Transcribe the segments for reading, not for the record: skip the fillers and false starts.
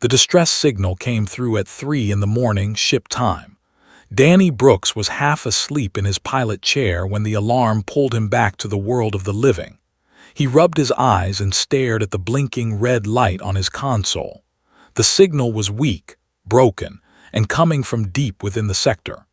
The distress signal came through at 3 in the morning ship time. Danny Brooks was half asleep in his pilot chair when the alarm pulled him back to the world of the living. He rubbed his eyes and stared at the blinking red light on his console. The signal was weak, broken, and coming from deep within the sector.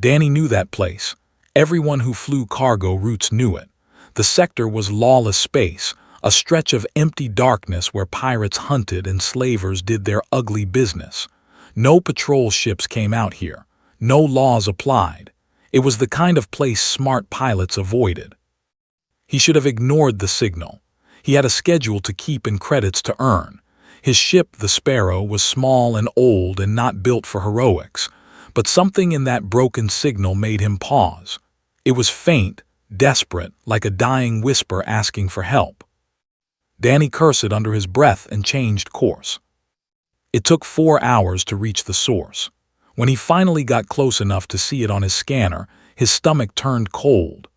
Danny knew that place. Everyone who flew cargo routes knew it. The sector was lawless space, a stretch of empty darkness where pirates hunted and slavers did their ugly business. No patrol ships came out here. No laws applied. It was the kind of place smart pilots avoided. He should have ignored the signal. He had a schedule to keep and credits to earn. His ship, the Sparrow, was small and old and not built for heroics, but something in that broken signal made him pause. It was faint, desperate, like a dying whisper asking for help. Danny cursed under his breath and changed course. It took 4 hours to reach the source. When he finally got close enough to see it on his scanner, his stomach turned cold.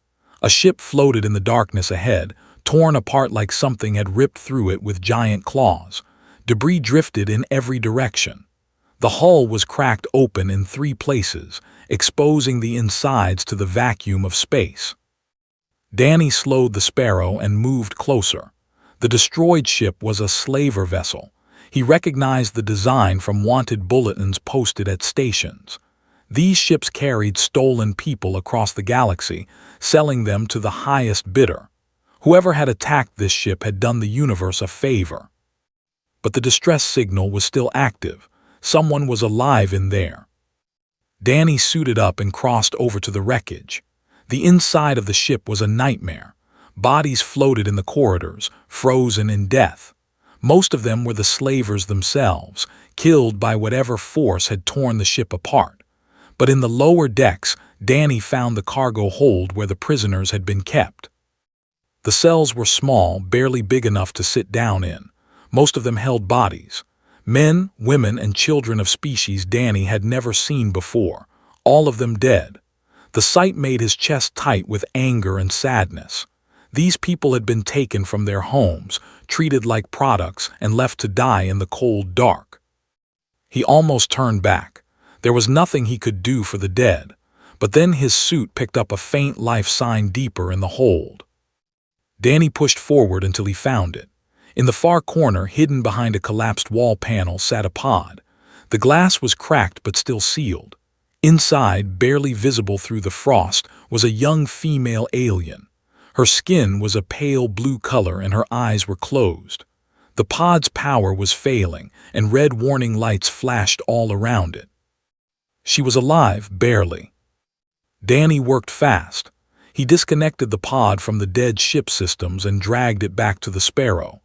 A ship floated in the darkness ahead, torn apart like something had ripped through it with giant claws. Debris drifted in every direction. The hull was cracked open in 3 places, exposing the insides to the vacuum of space. Danny slowed the Sparrow and moved closer. The destroyed ship was a slaver vessel. He recognized the design from wanted bulletins posted at stations. These ships carried stolen people across the galaxy, selling them to the highest bidder. Whoever had attacked this ship had done the universe a favor. But the distress signal was still active. Someone was alive in there. Danny suited up and crossed over to the wreckage. The inside of the ship was a nightmare. Bodies floated in the corridors, frozen in death. Most of them were the slavers themselves, killed by whatever force had torn the ship apart. But in the lower decks, Danny found the cargo hold where the prisoners had been kept. The cells were small, barely big enough to sit down in. Most of them held bodies. Men, women, and children of species Danny had never seen before, all of them dead. The sight made his chest tight with anger and sadness. These people had been taken from their homes, treated like products, and left to die in the cold dark. He almost turned back. There was nothing he could do for the dead, but then his suit picked up a faint life sign deeper in the hold. Danny pushed forward until he found it. In the far corner, hidden behind a collapsed wall panel, sat a pod. The glass was cracked but still sealed. Inside, barely visible through the frost, was a young female alien. Her skin was a pale blue color and her eyes were closed. The pod's power was failing, and red warning lights flashed all around it. She was alive, barely. Danny worked fast. He disconnected the pod from the dead ship systems and dragged it back to the Sparrow.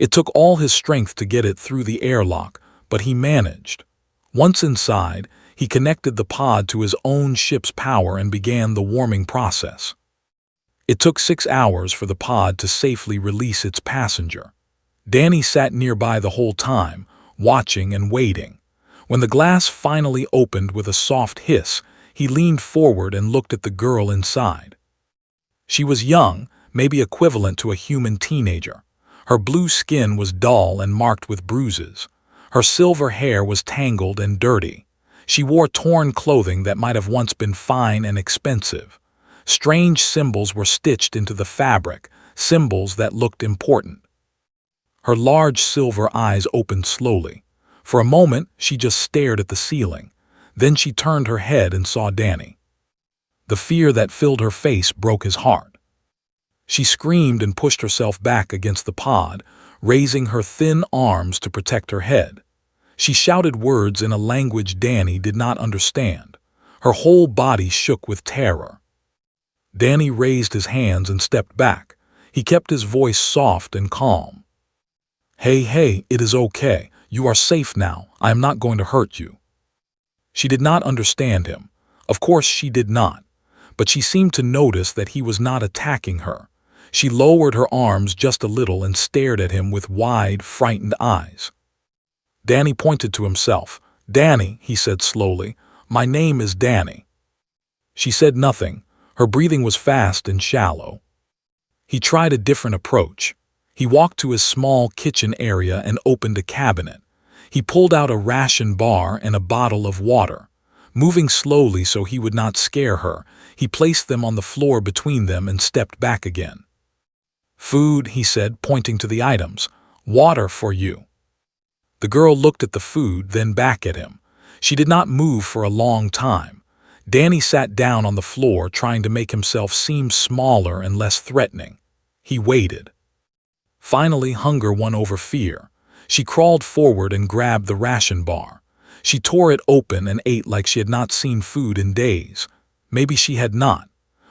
It took all his strength to get it through the airlock, but he managed. Once inside, he connected the pod to his own ship's power and began the warming process. It took 6 hours for the pod to safely release its passenger. Danny sat nearby the whole time, watching and waiting. When the glass finally opened with a soft hiss, he leaned forward and looked at the girl inside. She was young, maybe equivalent to a human teenager. Her blue skin was dull and marked with bruises. Her silver hair was tangled and dirty. She wore torn clothing that might have once been fine and expensive. Strange symbols were stitched into the fabric, symbols that looked important. Her large silver eyes opened slowly. For a moment, she just stared at the ceiling. Then she turned her head and saw Danny. The fear that filled her face broke his heart. She screamed and pushed herself back against the pod, raising her thin arms to protect her head. She shouted words in a language Danny did not understand. Her whole body shook with terror. Danny raised his hands and stepped back. He kept his voice soft and calm. Hey, it is okay. You are safe now. I am not going to hurt you." She did not understand him. Of course she did not. But she seemed to notice that he was not attacking her. She lowered her arms just a little and stared at him with wide, frightened eyes. Danny pointed to himself. "Danny," he said slowly. "My name is Danny." She said nothing. Her breathing was fast and shallow. He tried a different approach. He walked to his small kitchen area and opened a cabinet. He pulled out a ration bar and a bottle of water. Moving slowly so he would not scare her, he placed them on the floor between them and stepped back again. "Food," he said, pointing to the items. "Water for you." The girl looked at the food, then back at him. She did not move for a long time. Danny sat down on the floor, trying to make himself seem smaller and less threatening. He waited. Finally, hunger won over fear. She crawled forward and grabbed the ration bar. She tore it open and ate like she had not seen food in days. Maybe she had not.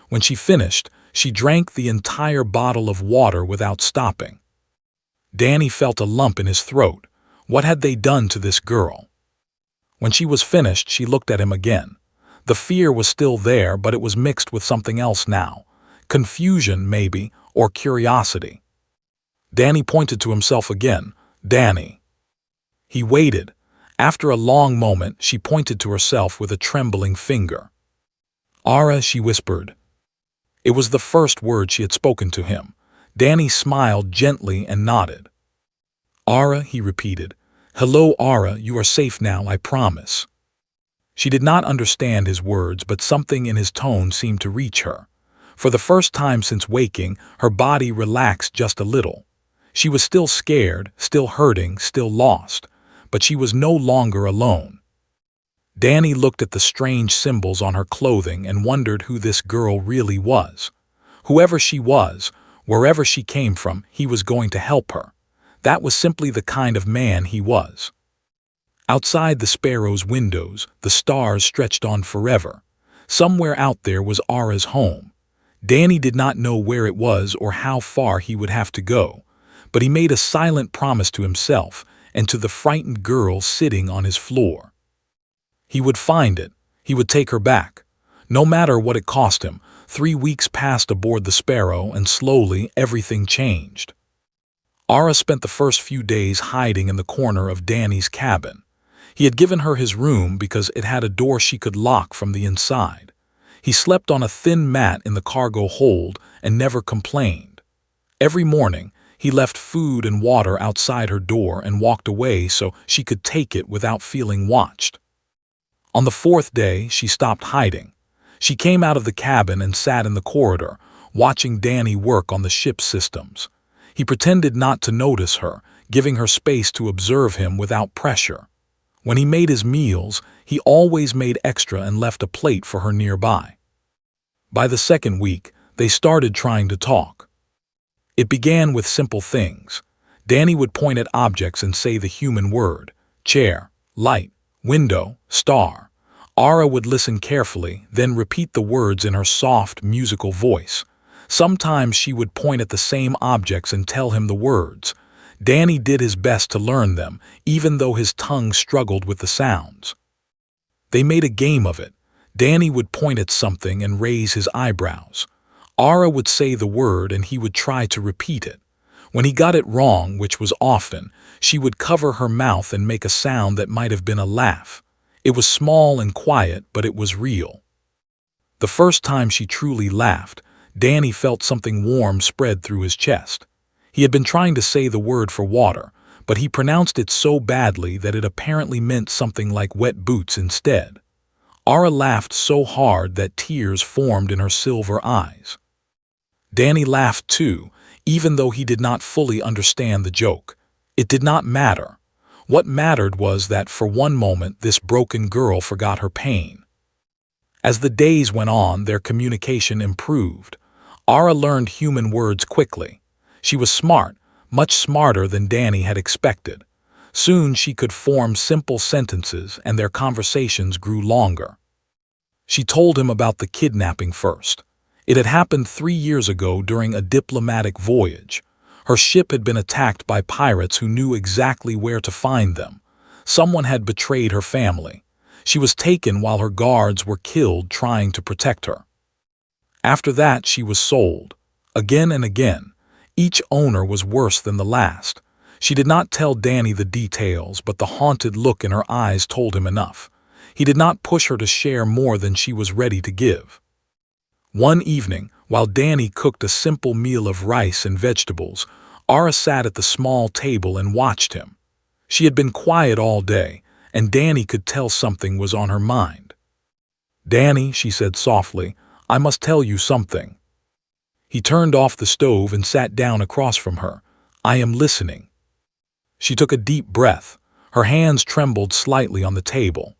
When she finished, she drank the entire bottle of water without stopping. Danny felt a lump in his throat. What had they done to this girl? When she was finished, she looked at him again. The fear was still there, but it was mixed with something else now. Confusion, maybe, or curiosity. Danny pointed to himself again. "Danny." He waited. After a long moment, she pointed to herself with a trembling finger. "Ara," she whispered. It was the first word she had spoken to him. Danny smiled gently and nodded. "Ara," he repeated. "Hello, Ara, you are safe now, I promise." She did not understand his words, but something in his tone seemed to reach her. For the first time since waking, her body relaxed just a little. She was still scared, still hurting, still lost, but she was no longer alone. Danny looked at the strange symbols on her clothing and wondered who this girl really was. Whoever she was, wherever she came from, he was going to help her. That was simply the kind of man he was. Outside the sparrows' windows, the stars stretched on forever. Somewhere out there was Ara's home. Danny did not know where it was or how far he would have to go, but he made a silent promise to himself and to the frightened girl sitting on his floor. He would find it. He would take her back. No matter what it cost him. 3 weeks passed aboard the Sparrow, and slowly everything changed. Ara spent the first few days hiding in the corner of Danny's cabin. He had given her his room because it had a door she could lock from the inside. He slept on a thin mat in the cargo hold and never complained. Every morning, he left food and water outside her door and walked away so she could take it without feeling watched. On the 4th day, she stopped hiding. She came out of the cabin and sat in the corridor, watching Danny work on the ship's systems. He pretended not to notice her, giving her space to observe him without pressure. When he made his meals, he always made extra and left a plate for her nearby. By the 2nd week, they started trying to talk. It began with simple things. Danny would point at objects and say the human word: chair, light, window, star. Ara would listen carefully, then repeat the words in her soft, musical voice. Sometimes she would point at the same objects and tell him the words. Danny did his best to learn them, even though his tongue struggled with the sounds. They made a game of it. Danny would point at something and raise his eyebrows. Ara would say the word and he would try to repeat it. When he got it wrong, which was often, she would cover her mouth and make a sound that might have been a laugh. It was small and quiet, but it was real. The first time she truly laughed, Danny felt something warm spread through his chest. He had been trying to say the word for water, but he pronounced it so badly that it apparently meant something like wet boots instead. Ara laughed so hard that tears formed in her silver eyes. Danny laughed too, even though he did not fully understand the joke. It did not matter. What mattered was that for one moment this broken girl forgot her pain. As the days went on, their communication improved. Ara learned human words quickly. She was smart, much smarter than Danny had expected. Soon she could form simple sentences and their conversations grew longer. She told him about the kidnapping first. It had happened 3 years ago during a diplomatic voyage. Her ship had been attacked by pirates who knew exactly where to find them. Someone had betrayed her family. She was taken while her guards were killed trying to protect her. After that, she was sold. Again and again. Each owner was worse than the last. She did not tell Danny the details, but the haunted look in her eyes told him enough. He did not push her to share more than she was ready to give. One evening, while Danny cooked a simple meal of rice and vegetables, Ara sat at the small table and watched him. She had been quiet all day, and Danny could tell something was on her mind. "Danny," she said softly, "I must tell you something." He turned off the stove and sat down across from her. "I am listening." She took a deep breath. Her hands trembled slightly on the table.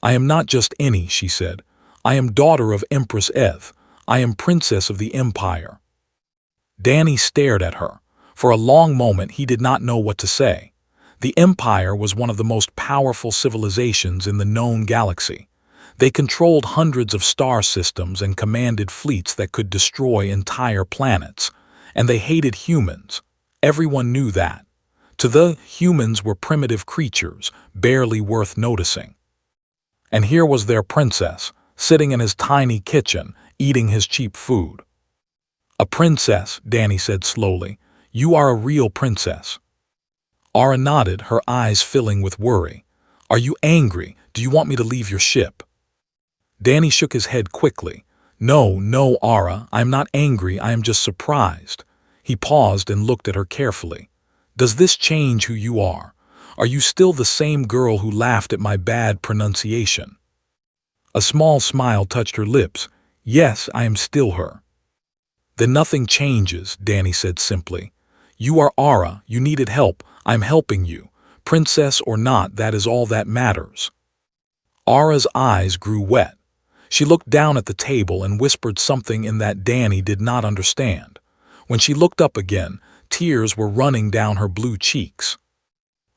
"I am not just any," she said. "I am daughter of Empress Eth. I am princess of the Empire." Danny stared at her. For a long moment he did not know what to say. The Empire was one of the most powerful civilizations in the known galaxy. They controlled hundreds of star systems and commanded fleets that could destroy entire planets. And they hated humans. Everyone knew that. To them, humans were primitive creatures, barely worth noticing. And here was their princess, sitting in his tiny kitchen, eating his cheap food. "A princess," Danny said slowly. "You are a real princess." Aura nodded, her eyes filling with worry. "Are you angry? Do you want me to leave your ship?" Danny shook his head quickly. "No, no, Aura, I am not angry, I am just surprised." He paused and looked at her carefully. "Does this change who you are? Are you still the same girl who laughed at my bad pronunciation?" A small smile touched her lips. "Yes, I am still her." "Then nothing changes," Danny said simply. "You are Aura, you needed help, I'm helping you. Princess or not, that is all that matters." Aura's eyes grew wet. She looked down at the table and whispered something in that Danny did not understand. When she looked up again, tears were running down her blue cheeks.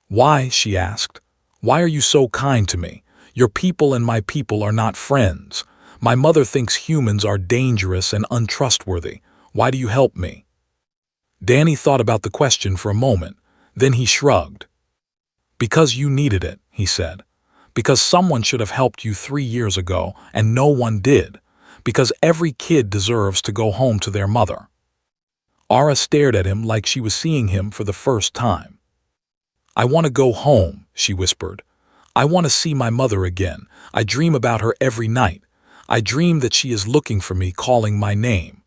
"Why?" she asked. "Why are you so kind to me? Your people and my people are not friends. My mother thinks humans are dangerous and untrustworthy. Why do you help me?" Danny thought about the question for a moment. Then he shrugged. "Because you needed it," he said. "Because someone should have helped you 3 years ago, and no one did. Because every kid deserves to go home to their mother." Aura stared at him like she was seeing him for the first time. "I want to go home," she whispered. "I want to see my mother again. I dream about her every night. I dream that she is looking for me, calling my name."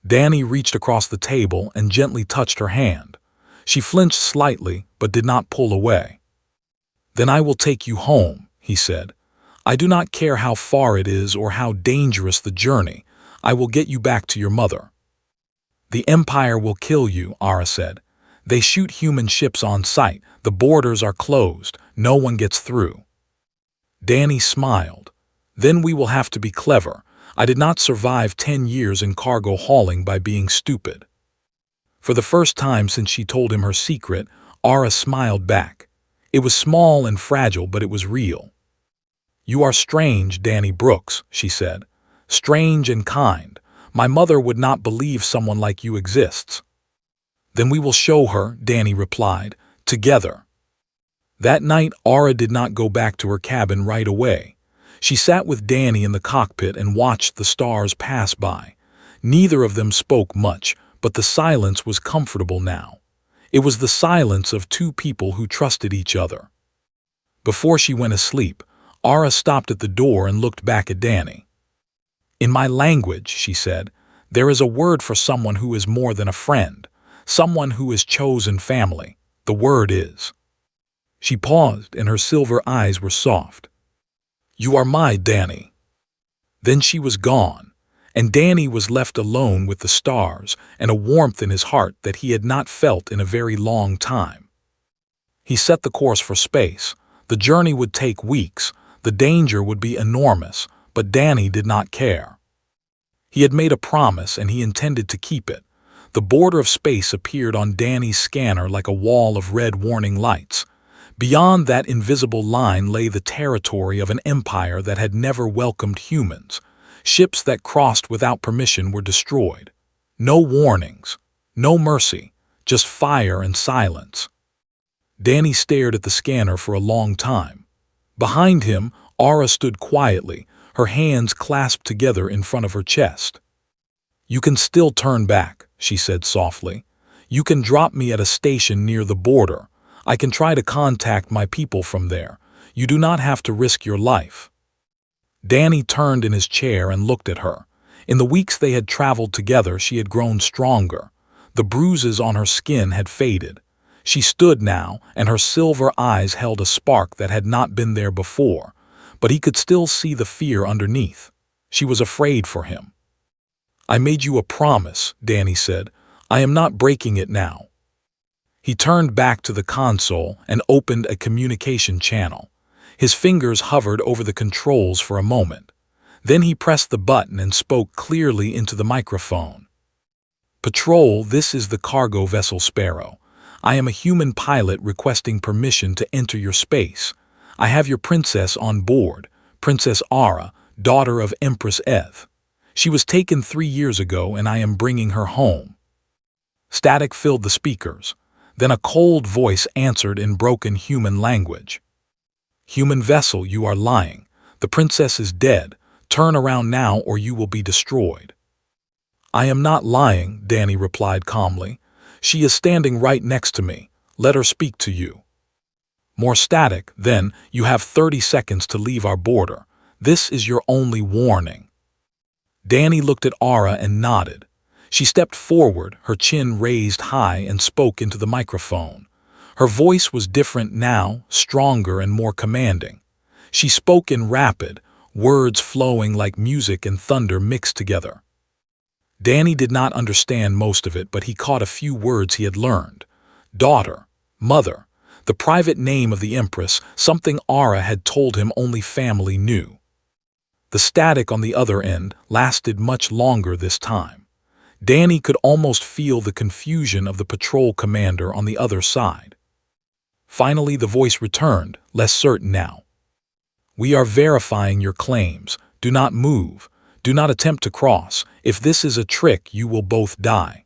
Danny reached across the table and gently touched her hand. She flinched slightly, but did not pull away. "Then I will take you home," he said. "I do not care how far it is or how dangerous the journey. I will get you back to your mother." "The Empire will kill you," Aura said. "They shoot human ships on sight. The borders are closed. No one gets through." Danny smiled. "Then we will have to be clever. I did not survive 10 years in cargo hauling by being stupid." For the first time since she told him her secret, Aura smiled back. It was small and fragile, but it was real. "You are strange, Danny Brooks," she said. "Strange and kind. My mother would not believe someone like you exists." "Then we will show her," Danny replied, "together." That night, Aura did not go back to her cabin right away. She sat with Danny in the cockpit and watched the stars pass by. Neither of them spoke much, but the silence was comfortable now. It was the silence of two people who trusted each other. Before she went asleep, Aura stopped at the door and looked back at Danny. "In my language," she said, "there is a word for someone who is more than a friend, someone who is chosen family. The word is—" She paused, and her silver eyes were soft. "You are my Danny." Then she was gone, and Danny was left alone with the stars and a warmth in his heart that he had not felt in a very long time. He set the course for space. The journey would take weeks, the danger would be enormous, but Danny did not care. He had made a promise and he intended to keep it. The border of space appeared on Danny's scanner like a wall of red warning lights. Beyond that invisible line lay the territory of an empire that had never welcomed humans. Ships that crossed without permission were destroyed. No warnings, no mercy, just fire and silence. Danny stared at the scanner for a long time. Behind him, Aura stood quietly, her hands clasped together in front of her chest. "You can still turn back," she said softly. "You can drop me at a station near the border. I can try to contact my people from there. You do not have to risk your life." Danny turned in his chair and looked at her. In the weeks they had traveled together, she had grown stronger. The bruises on her skin had faded. She stood now, and her silver eyes held a spark that had not been there before, but he could still see the fear underneath. She was afraid for him. "I made you a promise," Danny said. "I am not breaking it now." He turned back to the console and opened a communication channel. His fingers hovered over the controls for a moment. Then he pressed the button and spoke clearly into the microphone. "Patrol, this is the cargo vessel Sparrow. I am a human pilot requesting permission to enter your space. I have your princess on board, Princess Ara, daughter of Empress Eth. She was taken 3 years ago and I am bringing her home." Static filled the speakers. Then a cold voice answered in broken human language. "Human vessel, you are lying. The princess is dead. Turn around now or you will be destroyed." "I am not lying," Danny replied calmly. "She is standing right next to me. Let her speak to you." More static. "Then, you have 30 seconds to leave our border. This is your only warning." Danny looked at Ara and nodded. She stepped forward, her chin raised high, and spoke into the microphone. Her voice was different now, stronger and more commanding. She spoke in rapid, words flowing like music and thunder mixed together. Danny did not understand most of it, but he caught a few words he had learned. Daughter, mother, the private name of the Empress, something Ara had told him only family knew. The static on the other end lasted much longer this time. Danny could almost feel the confusion of the patrol commander on the other side. Finally, the voice returned, less certain now. "We are verifying your claims. Do not move. Do not attempt to cross. If this is a trick, you will both die."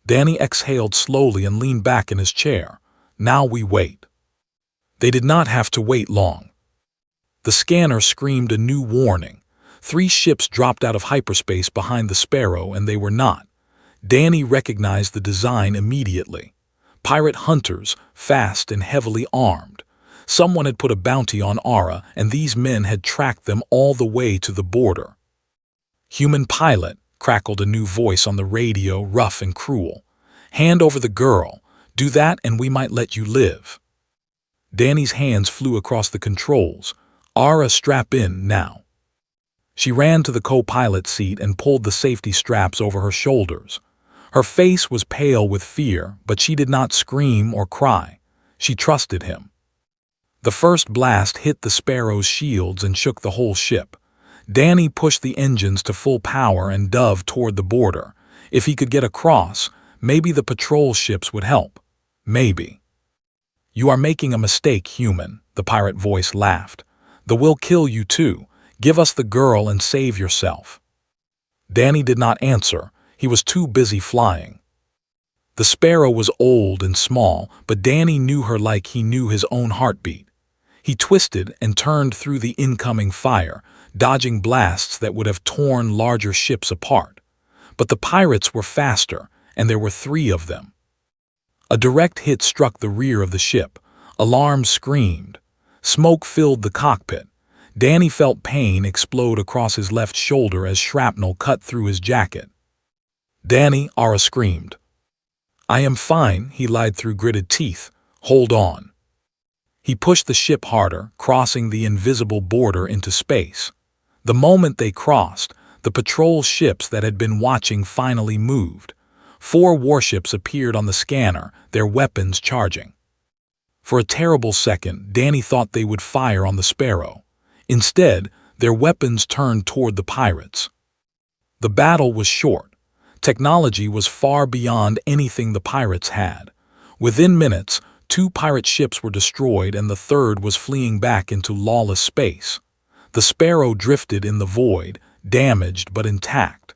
Danny exhaled slowly and leaned back in his chair. "Now we wait." They did not have to wait long. The scanner screamed a new warning. 3 ships dropped out of hyperspace behind the Sparrow, and they were not. Danny recognized the design immediately. Pirate hunters, fast and heavily armed. Someone had put a bounty on Ara, and these men had tracked them all the way to the border. "Human pilot," crackled a new voice on the radio, rough and cruel. "Hand over the girl. Do that and we might let you live." Danny's hands flew across the controls. "Ara, strap in now." She ran to the co-pilot seat and pulled the safety straps over her shoulders. Her face was pale with fear, but she did not scream or cry. She trusted him. The first blast hit the Sparrow's shields and shook the whole ship. Danny pushed the engines to full power and dove toward the border. If he could get across, maybe the patrol ships would help. Maybe. "You are making a mistake, human," the pirate voice laughed. "The will kill you too. Give us the girl and save yourself." Danny did not answer. He was too busy flying. The Sparrow was old and small, but Danny knew her like he knew his own heartbeat. He twisted and turned through the incoming fire, dodging blasts that would have torn larger ships apart. But the pirates were faster, and there were 3 of them. A direct hit struck the rear of the ship. Alarms screamed. Smoke filled the cockpit. Danny felt pain explode across his left shoulder as shrapnel cut through his jacket. "Danny," Ara screamed. "I am fine," he lied through gritted teeth. "Hold on." He pushed the ship harder, crossing the invisible border into space. The moment they crossed, the patrol ships that had been watching finally moved. 4 warships appeared on the scanner, their weapons charging. For a terrible second, Danny thought they would fire on the Sparrow. Instead, their weapons turned toward the pirates. The battle was short. Technology was far beyond anything the pirates had. Within minutes, 2 pirate ships were destroyed and the 3rd was fleeing back into lawless space. The Sparrow drifted in the void, damaged but intact.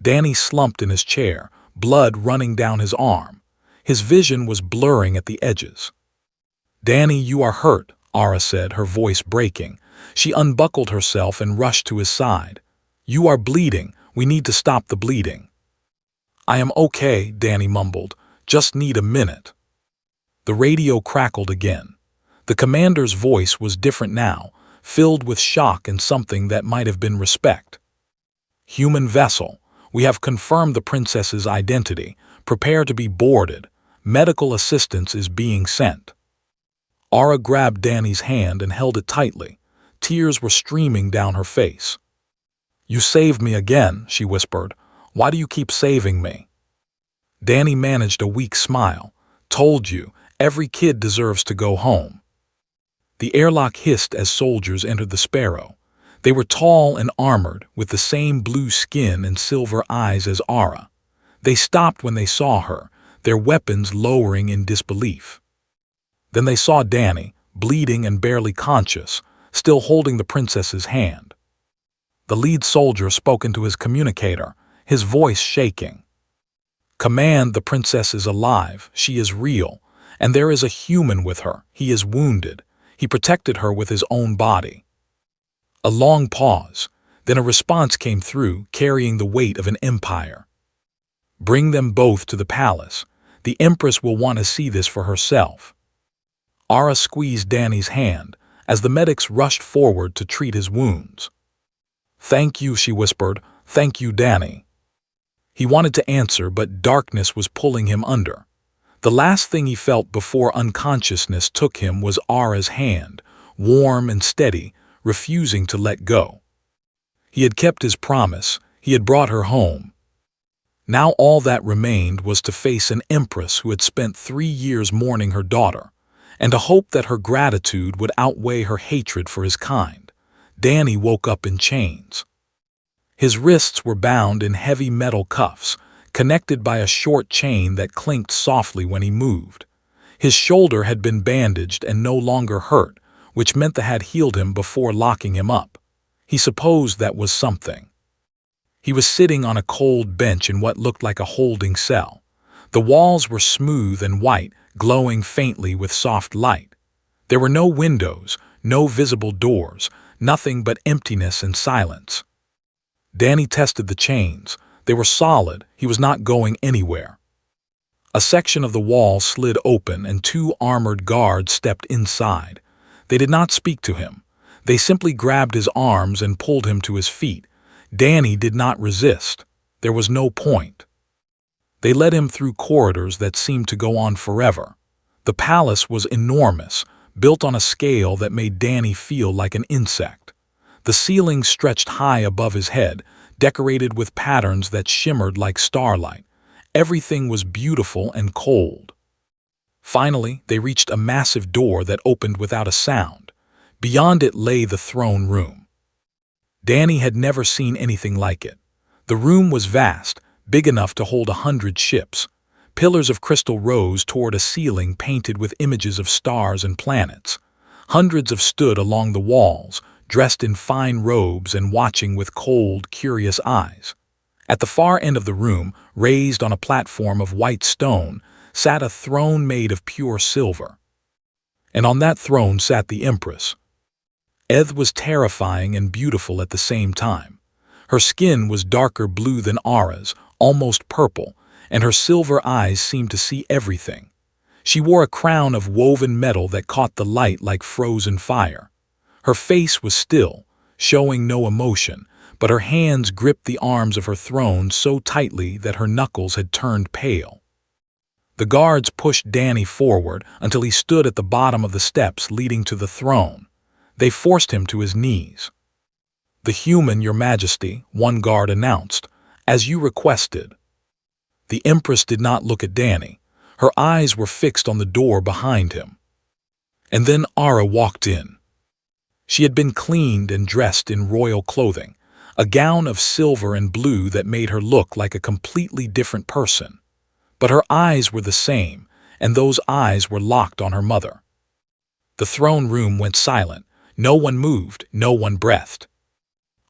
Danny slumped in his chair, blood running down his arm. His vision was blurring at the edges. "Danny, you are hurt," Ara said, her voice breaking. She unbuckled herself and rushed to his side. "You are bleeding. We need to stop the bleeding." "I am okay," Danny mumbled. "Just need a minute." The radio crackled again. The commander's voice was different now, filled with shock and something that might have been respect. "Human vessel, we have confirmed the princess's identity. Prepare to be boarded. Medical assistance is being sent." Aura grabbed Danny's hand and held it tightly. Tears were streaming down her face. "You saved me again," she whispered. "Why do you keep saving me?" Danny managed a weak smile. "Told you, every kid deserves to go home." The airlock hissed as soldiers entered the Sparrow. They were tall and armored, with the same blue skin and silver eyes as Aura. They stopped when they saw her, their weapons lowering in disbelief. Then they saw Danny, bleeding and barely conscious, still holding the princess's hand. The lead soldier spoke into his communicator, his voice shaking. "Command, the princess is alive, she is real, and there is a human with her. He is wounded. He protected her with his own body." A long pause, then a response came through, carrying the weight of an empire. "Bring them both to the palace. The Empress will want to see this for herself." Aura squeezed Danny's hand as the medics rushed forward to treat his wounds. "Thank you," she whispered. "Thank you, Danny." He wanted to answer, but darkness was pulling him under. The last thing he felt before unconsciousness took him was Aura's hand, warm and steady, refusing to let go. He had kept his promise. He had brought her home. Now all that remained was to face an empress who had spent 3 years mourning her daughter, and to hope that her gratitude would outweigh her hatred for his kind. Danny woke up in chains. His wrists were bound in heavy metal cuffs, connected by a short chain that clinked softly when he moved. His shoulder had been bandaged and no longer hurt, which meant they had healed him before locking him up. He supposed that was something. He was sitting on a cold bench in what looked like a holding cell. The walls were smooth and white, glowing faintly with soft light. There were no windows, no visible doors, nothing but emptiness and silence. Danny tested the chains. They were solid. He was not going anywhere. A section of the wall slid open and 2 armored guards stepped inside. They did not speak to him. They simply grabbed his arms and pulled him to his feet. Danny did not resist. There was no point. They led him through corridors that seemed to go on forever. The palace was enormous, built on a scale that made Danny feel like an insect. The ceiling stretched high above his head, decorated with patterns that shimmered like starlight. Everything was beautiful and cold. Finally, they reached a massive door that opened without a sound. Beyond it lay the throne room. Danny had never seen anything like it. The room was vast, big enough to hold 100 ships. Pillars of crystal rose toward a ceiling painted with images of stars and planets. Hundreds of stood along the walls, dressed in fine robes and watching with cold, curious eyes. At the far end of the room, raised on a platform of white stone, sat a throne made of pure silver. And on that throne sat the Empress. Eth was terrifying and beautiful at the same time. Her skin was darker blue than Aura's, almost purple, and her silver eyes seemed to see everything. She wore a crown of woven metal that caught the light like frozen fire. Her face was still, showing no emotion, but her hands gripped the arms of her throne so tightly that her knuckles had turned pale. The guards pushed Danny forward until he stood at the bottom of the steps leading to the throne. They forced him to his knees. "The human, Your Majesty," one guard announced, "as you requested." The Empress did not look at Danny. Her eyes were fixed on the door behind him. And then Aura walked in. She had been cleaned and dressed in royal clothing, a gown of silver and blue that made her look like a completely different person. But her eyes were the same, and those eyes were locked on her mother. The throne room went silent. No one moved, no one breathed.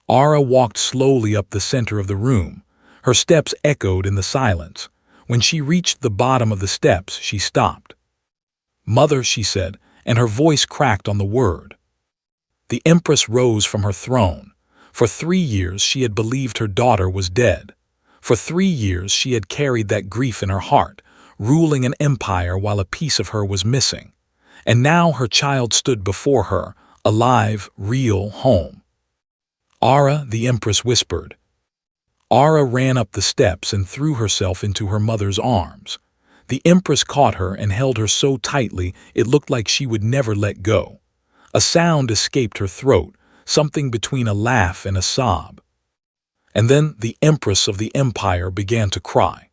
Aura walked slowly up the center of the room. Her steps echoed in the silence. When she reached the bottom of the steps, she stopped. "Mother," she said, and her voice cracked on the word. The Empress rose from her throne. For 3 years she had believed her daughter was dead. For 3 years she had carried that grief in her heart, ruling an empire while a piece of her was missing. And now her child stood before her, alive, real, home. "Aura," the Empress whispered. Aura ran up the steps and threw herself into her mother's arms. The Empress caught her and held her so tightly it looked like she would never let go. A sound escaped her throat, something between a laugh and a sob. And then the Empress of the Empire began to cry.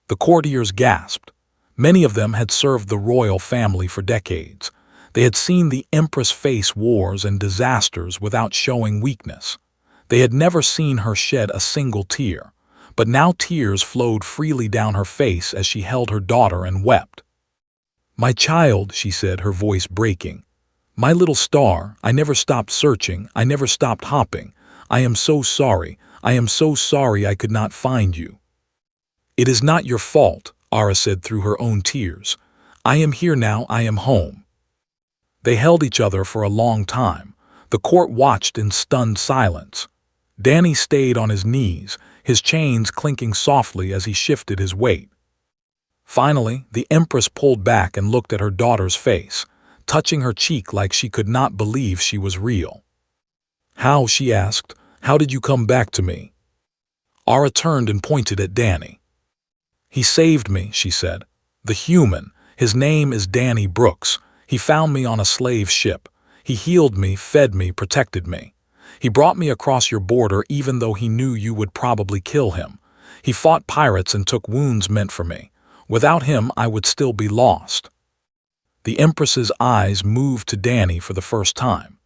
The courtiers gasped. Many of them had served the royal family for decades. They had seen the Empress face wars and disasters without showing weakness. They had never seen her shed a single tear, but now tears flowed freely down her face as she held her daughter and wept. "My child," she said, her voice breaking. "My little star, I never stopped searching, I never stopped hopping. I am so sorry, I am so sorry I could not find you." "It is not your fault," Ara said through her own tears. "I am here now, I am home." They held each other for a long time. The court watched in stunned silence. Danny stayed on his knees, his chains clinking softly as he shifted his weight. Finally, the Empress pulled back and looked at her daughter's face, touching her cheek like she could not believe she was real. "How?" she asked. "How did you come back to me?" Ara turned and pointed at Danny. "He saved me," she said. "The human. His name is Danny Brooks. He found me on a slave ship. He healed me, fed me, protected me. He brought me across your border even though he knew you would probably kill him. He fought pirates and took wounds meant for me. Without him, I would still be lost." The Empress's eyes moved to Danny for the first time.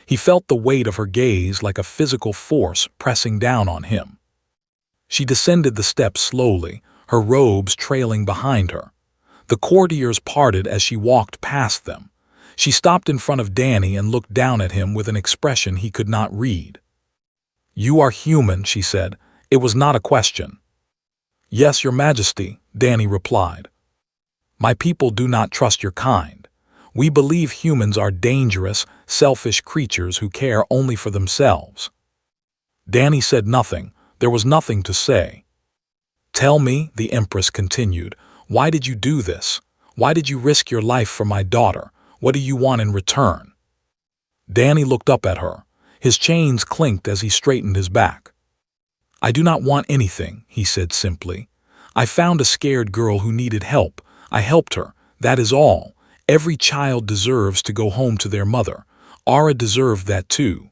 He felt the weight of her gaze like a physical force pressing down on him. She descended the steps slowly, her robes trailing behind her. The courtiers parted as she walked past them. She stopped in front of Danny and looked down at him with an expression he could not read. "You are human," she said. It was not a question. "Yes, Your Majesty," Danny replied. "My people do not trust your kind. We believe humans are dangerous, selfish creatures who care only for themselves." Danny said nothing. There was nothing to say. "Tell me," the Empress continued, "why did you do this? Why did you risk your life for my daughter? What do you want in return?" Danny looked up at her. His chains clinked as he straightened his back. "I do not want anything," he said simply. "I found a scared girl who needed help. I helped her. That is all. Every child deserves to go home to their mother. Ara deserved that too."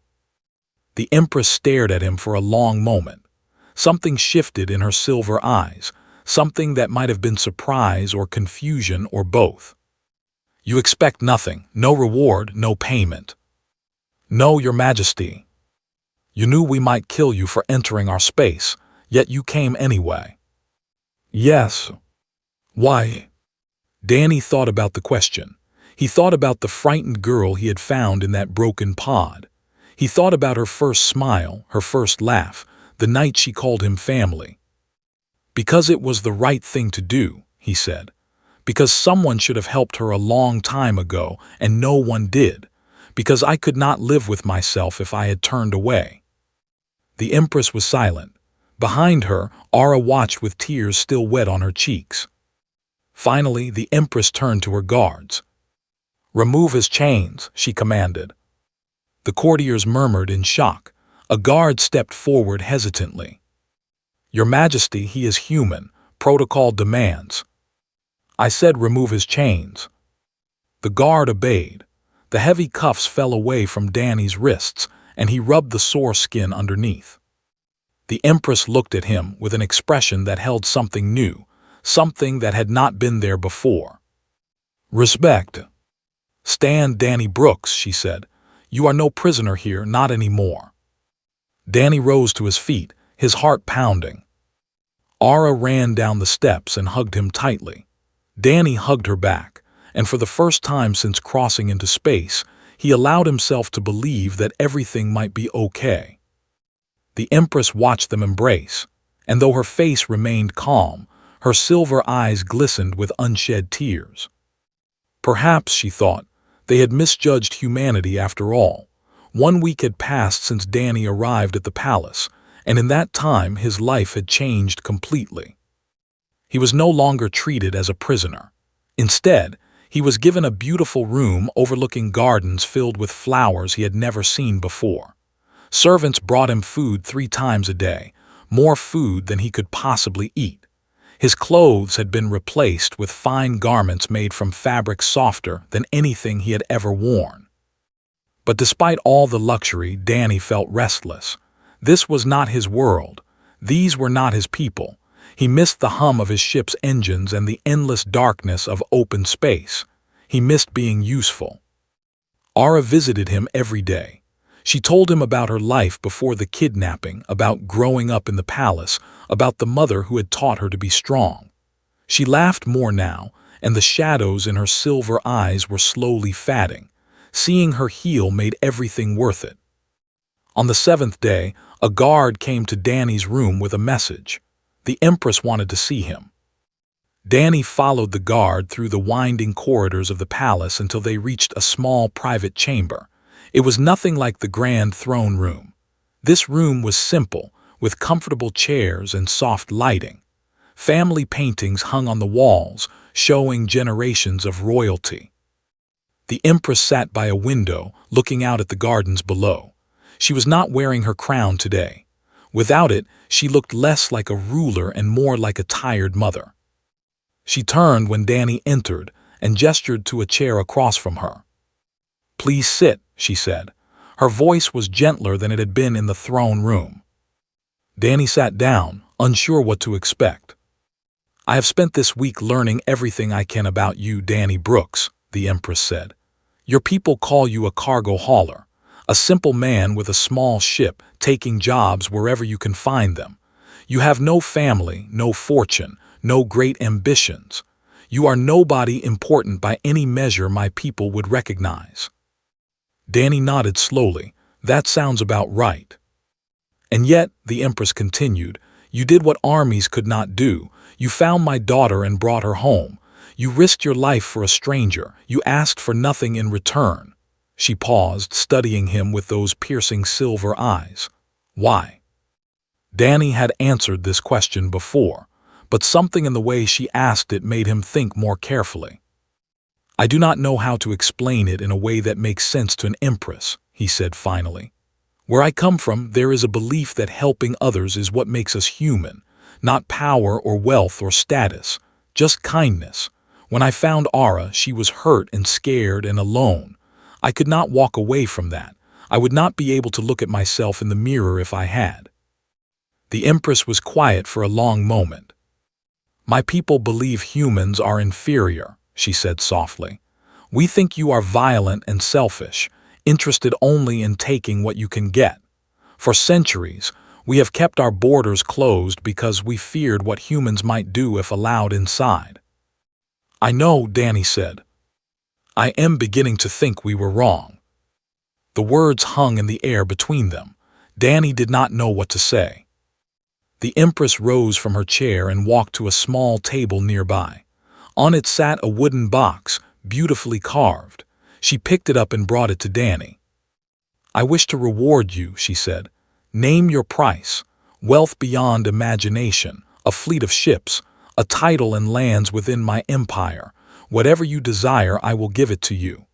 The Empress stared at him for a long moment. Something shifted in her silver eyes, something that might have been surprise or confusion or both. "You expect nothing, no reward, no payment." "No, Your Majesty. You knew we might kill you for entering our space, yet you came anyway." "Yes." "Why?" Danny thought about the question. He thought about the frightened girl he had found in that broken pod. He thought about her first smile, her first laugh, the night she called him family. "Because it was the right thing to do," he said. "Because someone should have helped her a long time ago and no one did. Because I could not live with myself if I had turned away." The Empress was silent. Behind her, Ara watched with tears still wet on her cheeks. Finally, the Empress turned to her guards. "Remove his chains," she commanded. The courtiers murmured in shock. A guard stepped forward hesitantly. "Your Majesty, he is human. Protocol demands." "I said remove his chains." The guard obeyed. The heavy cuffs fell away from Danny's wrists, and he rubbed the sore skin underneath. The Empress looked at him with an expression that held something new, something that had not been there before. "Respect. Stand, Danny Brooks," she said. "You are no prisoner here, not anymore." Danny rose to his feet, his heart pounding. Ara ran down the steps and hugged him tightly. Danny hugged her back, and for the first time since crossing into space, he allowed himself to believe that everything might be okay. The Empress watched them embrace, and though her face remained calm, her silver eyes glistened with unshed tears. Perhaps, she thought, they had misjudged humanity after all. 1 week had passed since Danny arrived at the palace, and in that time his life had changed completely. He was no longer treated as a prisoner. Instead, he was given a beautiful room overlooking gardens filled with flowers he had never seen before. Servants brought him food 3 times a day, more food than he could possibly eat. His clothes had been replaced with fine garments made from fabric softer than anything he had ever worn. But despite all the luxury, Danny felt restless. This was not his world. These were not his people. He missed the hum of his ship's engines and the endless darkness of open space. He missed being useful. Ara visited him every day. She told him about her life before the kidnapping, about growing up in the palace, about the mother who had taught her to be strong. She laughed more now, and the shadows in her silver eyes were slowly fading. Seeing her heal made everything worth it. On the 7th day, a guard came to Danny's room with a message. The Empress wanted to see him. Danny followed the guard through the winding corridors of the palace until they reached a small private chamber. It was nothing like the grand throne room. This room was simple, with comfortable chairs and soft lighting. Family paintings hung on the walls, showing generations of royalty. The Empress sat by a window, looking out at the gardens below. She was not wearing her crown today. Without it, she looked less like a ruler and more like a tired mother. She turned when Danny entered and gestured to a chair across from her. "Please sit," she said. Her voice was gentler than it had been in the throne room. Danny sat down, unsure what to expect. "I have spent this week learning everything I can about you, Danny Brooks," the Empress said. "Your people call you a cargo hauler, a simple man with a small ship taking jobs wherever you can find them. You have no family, no fortune, no great ambitions. You are nobody important by any measure my people would recognize." Danny nodded slowly. "That sounds about right." "And yet," the Empress continued, "you did what armies could not do. You found my daughter and brought her home. You risked your life for a stranger. You asked for nothing in return." She paused, studying him with those piercing silver eyes. "Why?" Danny had answered this question before, but something in the way she asked it made him think more carefully. "I do not know how to explain it in a way that makes sense to an empress," he said finally. "Where I come from, there is a belief that helping others is what makes us human, not power or wealth or status, just kindness. When I found Ara, she was hurt and scared and alone. I could not walk away from that. I would not be able to look at myself in the mirror if I had." The Empress was quiet for a long moment. "My people believe humans are inferior," she said softly. "We think you are violent and selfish, interested only in taking what you can get. For centuries, we have kept our borders closed because we feared what humans might do if allowed inside." "I know," Danny said. "I am beginning to think we were wrong." The words hung in the air between them. Danny did not know what to say. The Empress rose from her chair and walked to a small table nearby. On it sat a wooden box, beautifully carved. She picked it up and brought it to Danny. "I wish to reward you," she said. "Name your price. Wealth beyond imagination, a fleet of ships, a title and lands within my empire. Whatever you desire, I will give it to you."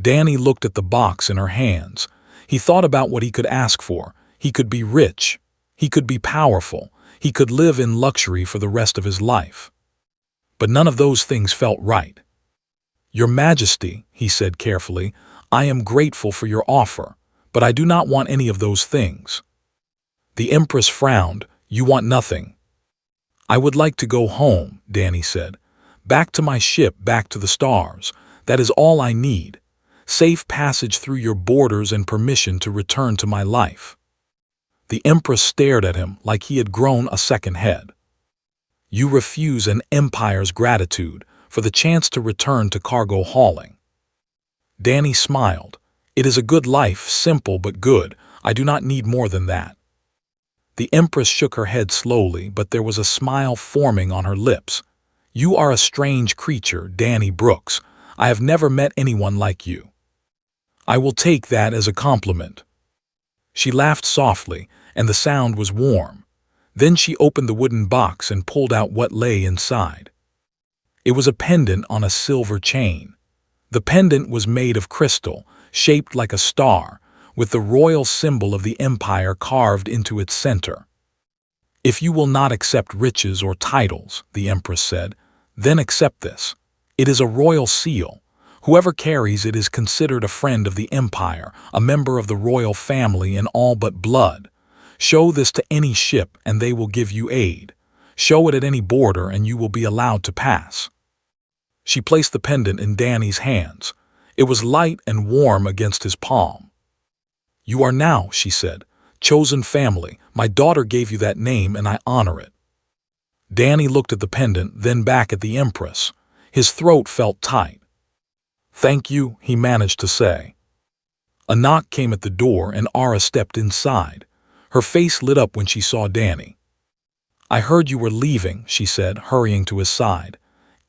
Danny looked at the box in her hands. He thought about what he could ask for. He could be rich. He could be powerful. He could live in luxury for the rest of his life. But none of those things felt right. "Your Majesty," he said carefully, "I am grateful for your offer, but I do not want any of those things." The Empress frowned. "You want nothing." "I would like to go home," Danny said. "Back to my ship, back to the stars. That is all I need. Safe passage through your borders and permission to return to my life." The Empress stared at him like he had grown a second head. "You refuse an empire's gratitude for the chance to return to cargo hauling." Danny smiled. "It is a good life, simple but good. I do not need more than that." The Empress shook her head slowly, but there was a smile forming on her lips. "You are a strange creature, Danny Brooks. I have never met anyone like you." "I will take that as a compliment." She laughed softly, and the sound was warm. Then she opened the wooden box and pulled out what lay inside. It was a pendant on a silver chain. The pendant was made of crystal, shaped like a star, with the royal symbol of the empire carved into its center. "If you will not accept riches or titles," the Empress said, "then accept this. It is a royal seal. Whoever carries it is considered a friend of the Empire, a member of the royal family in all but blood. Show this to any ship and they will give you aid. Show it at any border and you will be allowed to pass." She placed the pendant in Danny's hands. It was light and warm against his palm. "You are now," she said, "chosen family. My daughter gave you that name and I honor it." Danny looked at the pendant, then back at the Empress. His throat felt tight. "Thank you," he managed to say. A knock came at the door and Ara stepped inside. Her face lit up when she saw Danny. "I heard you were leaving," she said, hurrying to his side.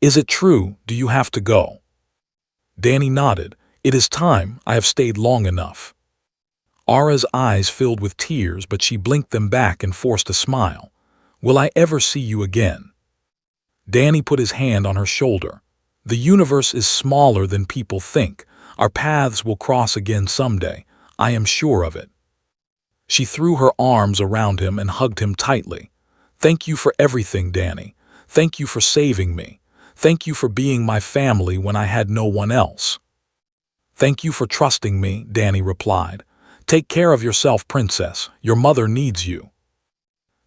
"Is it true? Do you have to go?" Danny nodded. "It is time. I have stayed long enough." Ara's eyes filled with tears, but she blinked them back and forced a smile. "Will I ever see you again?" Danny put his hand on her shoulder. "The universe is smaller than people think. Our paths will cross again someday. I am sure of it." She threw her arms around him and hugged him tightly. "Thank you for everything, Danny. Thank you for saving me. Thank you for being my family when I had no one else." "Thank you for trusting me," Danny replied. "Take care of yourself, Princess. Your mother needs you."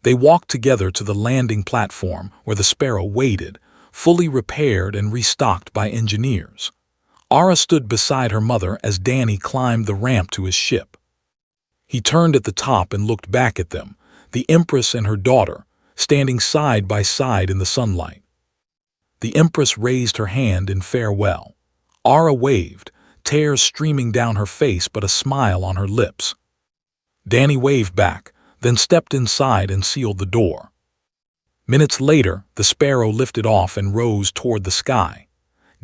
They walked together to the landing platform where the Sparrow waited, fully repaired and restocked by engineers. Ara stood beside her mother as Danny climbed the ramp to his ship. He turned at the top and looked back at them, the Empress and her daughter, standing side by side in the sunlight. The Empress raised her hand in farewell. Ara waved, tears streaming down her face but a smile on her lips. Danny waved back, then stepped inside and sealed the door. Minutes later, the Sparrow lifted off and rose toward the sky.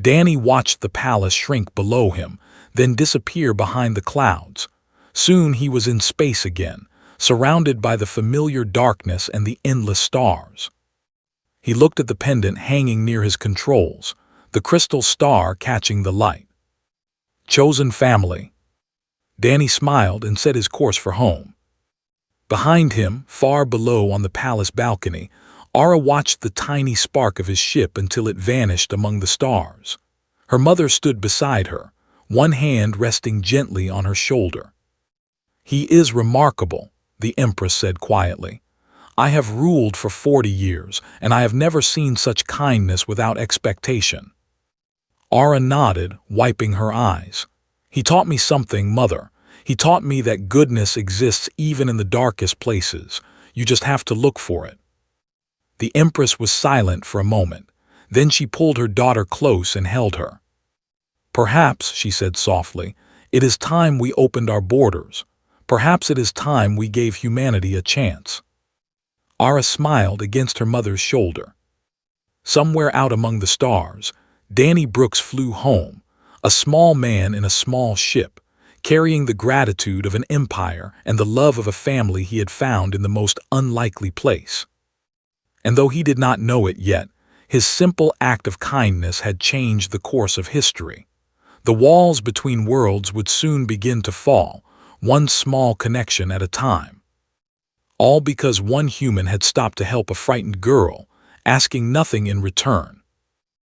Danny watched the palace shrink below him, then disappear behind the clouds. Soon he was in space again, surrounded by the familiar darkness and the endless stars. He looked at the pendant hanging near his controls, the crystal star catching the light. "Chosen family." Danny smiled and set his course for home. Behind him, far below on the palace balcony, Ara watched the tiny spark of his ship until it vanished among the stars. Her mother stood beside her, one hand resting gently on her shoulder. "He is remarkable," the Empress said quietly. "I have ruled for 40 years, and I have never seen such kindness without expectation." Ara nodded, wiping her eyes. "He taught me something, Mother. He taught me that goodness exists even in the darkest places. You just have to look for it." The Empress was silent for a moment. Then she pulled her daughter close and held her. "Perhaps," she said softly, "it is time we opened our borders. Perhaps it is time we gave humanity a chance." Ara smiled against her mother's shoulder. Somewhere out among the stars, Danny Brooks flew home, a small man in a small ship, carrying the gratitude of an empire and the love of a family he had found in the most unlikely place. And though he did not know it yet, his simple act of kindness had changed the course of history. The walls between worlds would soon begin to fall, one small connection at a time. All because one human had stopped to help a frightened girl, asking nothing in return.